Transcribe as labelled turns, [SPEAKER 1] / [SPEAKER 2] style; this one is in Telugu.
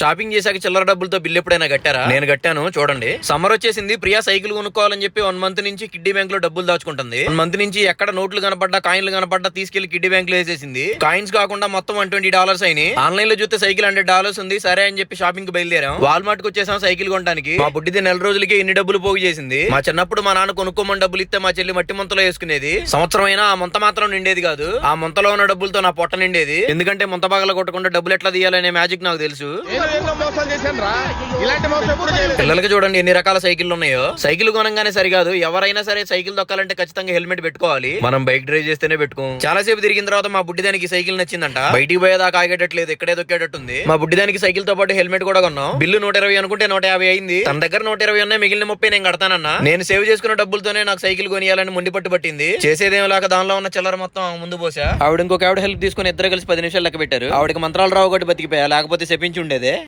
[SPEAKER 1] షాపింగ్ చేశాక చిల్లర డబ్బులతో బిల్ ఎప్పుడైనా కట్టారా? నేను కట్టాను, చూడండి. సమ్మర్ వచ్చేసింది. ప్రియా సైకిల్ కొనుక్కోవాలని చెప్పి 1 మంత్ నుంచి కిడ్డీ బ్యాంక్ లో డబ్బులు దాచుకుంటుంది. 1 మంత్ నుంచి ఎక్కడ నోట్లు కనపడ్డా, కాయిన్లు కనపడ్డా తీసుకెళ్లి కిడ్డీ బ్యాంక్ లో వేసేసింది. కాయిన్స్ కాకుండా మొత్తం $120 అయినాయి. ఆన్లైన్ లో చూస్తే సైకిల్ $100 ఉంది. సరే అని చెప్పి షాపింగ్ కి బయలుదేరాం. వాల్మార్ట్ కి వచ్చేసాం సైకిల్ కొనడానికి. మా బుడ్డిది నెల రోజులకి ఇన్ని డబ్బులు పోగు చేసింది. మా చిన్నప్పుడు మా నాన్న కొనుక్కోమని డబ్బులు ఇస్తే మా చెల్లి మట్టి ముంతలో వేసుకునేది. సంవత్సరం అయినా ఆ ముంత మాత్రం నిండేది కాదు. ఆ ముంతలో ఉన్న డబ్బులతో నా పొట్ట నిండేది. ఎందుకంటే ముంత బాగల కొట్టకుండా డబ్బులు ఎట్లా తీయాలనే మ్యాజిక్ నాకు తెలుసు. పిల్లలకి చూడండి ఎన్ని రకాల సైకిల్ ఉన్నాయో. సైకిల్ కొనంగానే సరికాదు, ఎవరైనా సరే సైకిల్ దొక్కాలంటే ఖచ్చితంగా హెల్మెట్ పెట్టుకోవాలి. మనం బైక్ డ్రైవ్ చేస్తేనే పెట్టుకోం. చాలా సేపు తిరిగిన తర్వాత మా బుడ్డిదానికి సైకిల్ నచ్చిందంట. బయటికి పోయేదాకా ఆగేటట్లేదు, ఇక్కడే దొక్కేటట్టుంది. మా బుడ్డిదానికి సైకిల్ తో పాటు హెల్మెట్ కూడా కొన్నాం. బిల్లు 120 అనుకుంటే 150 అయింది. తన దగ్గర 120 ఉన్నాయి, మిగిలిన 30 నేను కడతానన్నా. నేను సేవ్ చేసుకున్న డబ్బులతోనే నాకు సైకిల్ కొనియాలని ముండి పట్టు పట్టింది. చేసేదేం లేక దానిలో ఉన్న చిల్లర మొత్తం ముందు పోసా. ఆవిడ ఇంకొక ఆవిడ హెల్ప్ తీసుకుని ఇద్దరు కలిసి 10 నిమిషాలు లెక్క పెట్టారు. ఆవిడకి మంత్రాలు రావు ఒకటి బతికిపోయా, లేకపోతే చెప్పించి ఉండేదే.